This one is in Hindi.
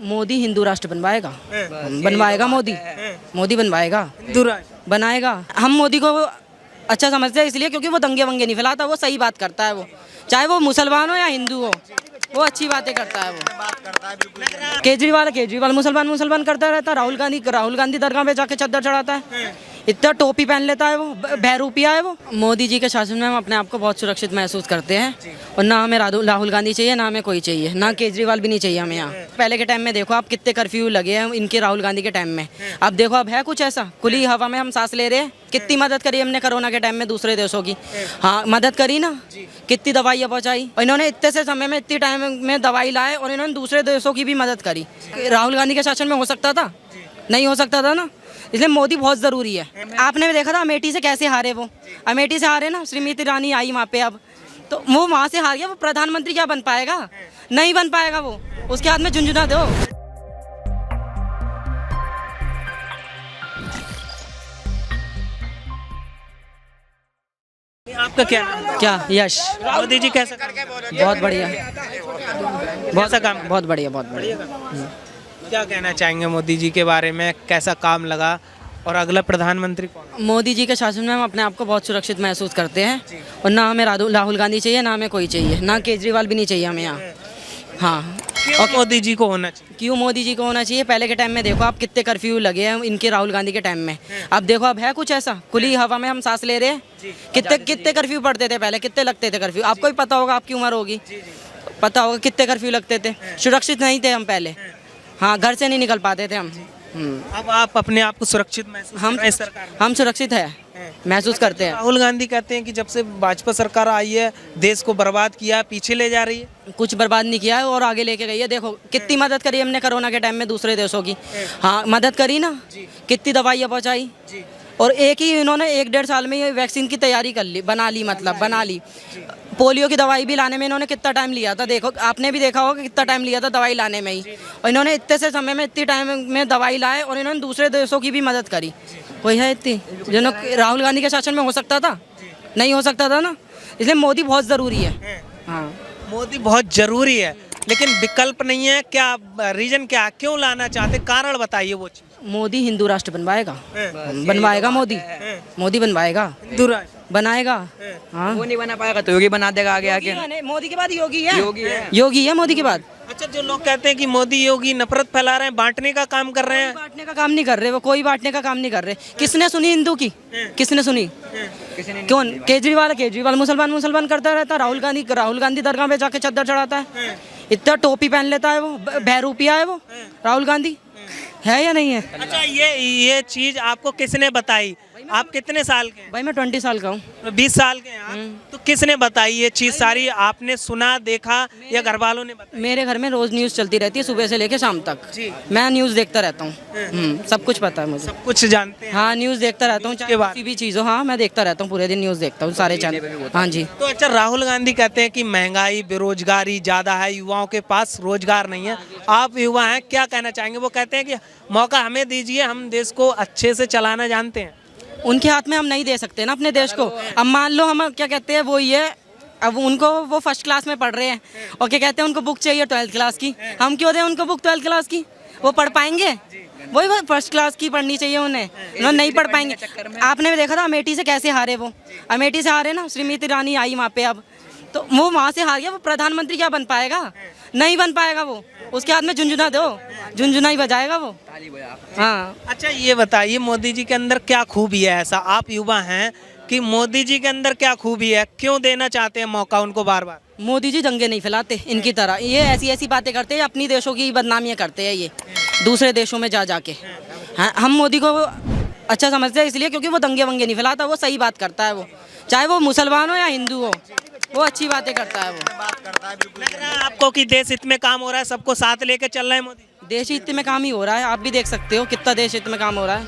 मोदी हिंदू राष्ट्र बनवाएगा। बनवाएगा मोदी। मोदी बनवाएगा, हिंदू राष्ट्र बनाएगा। हम मोदी को अच्छा समझते हैं इसलिए क्योंकि वो दंगे वंगे नहीं फैलाता, वो सही बात करता है। वो चाहे वो मुसलमान हो या हिंदू हो, वो अच्छी बातें करता है। वो केजरीवाल मुसलमान करता रहता है। राहुल गांधी दरगाह पे जाके चद्दर चढ़ाता है, इतना टोपी पहन लेता है, वो बहरूपिया है। वो मोदी जी के शासन में हम अपने आप को बहुत सुरक्षित महसूस करते हैं। और ना हमें राहुल गांधी चाहिए, ना हमें कोई चाहिए, ना केजरीवाल भी नहीं चाहिए हमें यहाँ। पहले के टाइम में देखो आप कितने कर्फ्यू लगे हैं इनके राहुल गांधी के टाइम में। अब देखो अब है कुछ ऐसा, खुली हवा में हम सांस ले रहे हैं। कितनी मदद करी हमने कोरोना के टाइम में दूसरे देशों की। हाँ मदद करी ना, कितनी दवाइयाँ पहुँचाई। और इन्होंने इतने से समय में इतनी टाइम में दवाई लाए और इन्होंने दूसरे देशों की भी मदद करी। राहुल गांधी के शासन में हो सकता था? नहीं हो सकता था ना, इसलिए मोदी बहुत ज़रूरी है। आपने भी देखा था अमेठी से कैसे हारे। वो अमेठी से हारे ना, श्रीमती ईरानी आई वहाँ पे, अब तो वो वहाँ से हार गया। वो प्रधानमंत्री क्या बन पाएगा? नहीं बन पाएगा। वो उसके हाथ में झुंझुना दो। आपका क्या नाम है? क्या यश? मोदी जी कैसा काम कर रहे हैं? बहुत बढ़िया, कैसा काम बहुत बढ़िया, बहुत बढ़िया। क्या कहना चाहेंगे मोदी जी के बारे में, कैसा काम लगा और अगला प्रधानमंत्री कौन? मोदी जी के शासन में हम अपने आप को बहुत सुरक्षित महसूस करते हैं। और ना हमें राहुल गांधी चाहिए, ना हमें कोई चाहिए, ना केजरीवाल भी नहीं चाहिए हमें यहाँ। हाँ, और मोदी जी को होना चाहिए। क्यों मोदी जी को होना चाहिए? पहले के टाइम में देखो आप कितने कर्फ्यू लगे हैं इनके राहुल गांधी के टाइम में। अब देखो अब है कुछ ऐसा, खुली हवा में हम सांस ले रहे हैं। कितने कर्फ्यू पड़ते थे पहले, कितने लगते थे कर्फ्यू? आपको भी पता होगा, आपकी उम्र होगी, पता होगा कितने कर्फ्यू लगते थे। सुरक्षित नहीं थे हम पहले। हाँ, घर से नहीं निकल पाते थे हम। अब आप अपने आप को सुरक्षित महसूस कर रहे हैं सरकार में? हम सुरक्षित है महसूस करते हैं। राहुल गांधी कहते हैं कि जब से भाजपा सरकार आई है देश को बर्बाद किया, पीछे ले जा रही है। कुछ बर्बाद नहीं किया है और आगे लेके गई है। देखो कितनी मदद करी हमने कोरोना के टाइम में दूसरे देशों की। हाँ मदद करी ना, कितनी दवाइयाँ पहुँचाई। और एक ही इन्होंने 1-1.5 साल में ये वैक्सीन की तैयारी कर ली, बना ली। पोलियो की दवाई भी लाने में इन्होंने कितना टाइम लिया था। देखो आपने भी देखा होगा कितना टाइम लिया था दवाई लाने में ही। और इन्होंने इतने से समय में इतनी टाइम में दवाई लाए और इन्होंने दूसरे देशों की भी मदद करी। कोई है इतनी जो राहुल गांधी के शासन में हो सकता था? नहीं हो सकता था ना, इसलिए मोदी बहुत ज़रूरी है। हाँ मोदी बहुत जरूरी है, लेकिन विकल्प नहीं है। क्या रीजन, क्या क्यों लाना चाहते, कारण बताइए वो चीज। मोदी हिंदू राष्ट्र बनवाएगा। बनवाएगा मोदी बनवाएगा, हिंदू राष्ट्र बनाएगा। हाँ वो नहीं बना पाएगा तो योगी बना देगा आगे आगे। मोदी के बाद योगी है मोदी के बाद। अच्छा, जो लोग कहते हैं कि मोदी योगी नफरत फैला रहे हैं, बांटने का काम कर रहे हैं। बांटने का काम नहीं कर रहे वो, कोई बांटने का काम नहीं कर रहे। किसने सुनी हिंदू की? किसने सुनी? कौन? केजरीवाल मुसलमान करता रहता है। राहुल गांधी दरगाह पे जाके चद्दर चढ़ाता है, इतना टोपी पहन लेता है। वो बहरूपिया है। वो राहुल गांधी है या नहीं है? अच्छा, ये चीज आपको किसने बताई? आप कितने साल के हैं? भाई मैं 20 साल का हूँ। 20 साल के हैं आप? तो किसने बताई ये चीज सारी? आपने सुना, देखा या घर वालों ने बताया? मेरे घर में रोज न्यूज़ चलती रहती है, सुबह से लेके शाम तक। मैं न्यूज़ देखता रहता हूँ। सब कुछ पता है मुझे, सब कुछ जानते हैं। हाँ न्यूज़ देखता रहता हूँ, चाहे किसी भी चीज़ हो। हाँ मैं देखता रहता हूँ, पूरे दिन न्यूज़ देखता हूँ, सारे चैनल। हाँ जी। तो अच्छा, राहुल गांधी कहते हैं कि महंगाई, बेरोजगारी ज़्यादा है, युवाओं के पास रोजगार नहीं है। आप युवा हैं, क्या कहना चाहेंगे? वो कहते हैं कि मौका हमें दीजिए, हम देश को अच्छे से चलाना जानते हैं। उनके हाथ में हम नहीं दे सकते ना अपने देश को। अब मान लो हम क्या कहते हैं वो ये, अब उनको वो फर्स्ट क्लास में पढ़ रहे हैं और क्या कहते हैं उनको बुक चाहिए 12th क्लास की। हम क्यों दें उनको बुक 12th क्लास की? वो पढ़ पाएंगे? वही वो फर्स्ट क्लास की पढ़नी चाहिए उन्हें, उन्होंने नहीं पढ़ पाएंगे। आपने भी देखा था अमेठी से कैसे हारे। वो अमेठी से हारे ना, श्रीमती ईरानी आई वहाँ पे, अब तो वो वहाँ से हार गया। वो प्रधानमंत्री क्या बन पाएगा? नहीं बन पाएगा। वो उसके हाथ में झुंझुना दो, झुंझुना ही बजाएगा वो। हाँ। अच्छा, ये बताइए मोदी जी के अंदर क्या खूबी है ऐसा, आप युवा हैं, कि मोदी जी के अंदर क्या खूबी है, क्यों देना चाहते हैं मौका उनको बार बार? मोदी जी दंगे नहीं फैलाते इनकी तरह। ये ऐसी बातें करते हैं, अपनी देशों की बदनामियाँ करते हैं ये दूसरे देशों में जा के। हाँ, हम मोदी को अच्छा समझते हैं इसलिए क्योंकि वो दंगे वंगे नहीं फैलाता, वो सही बात करता है। वो चाहे वो मुसलमान हो या हिंदू हो, वो अच्छी बातें करता है। वो लग रहा है आपको कि देश हित में काम हो रहा है, सबको साथ लेके चल रहे हैं मोदी? देश हित में काम ही हो रहा है, आप भी देख सकते हो कितना देश हित में काम हो रहा है।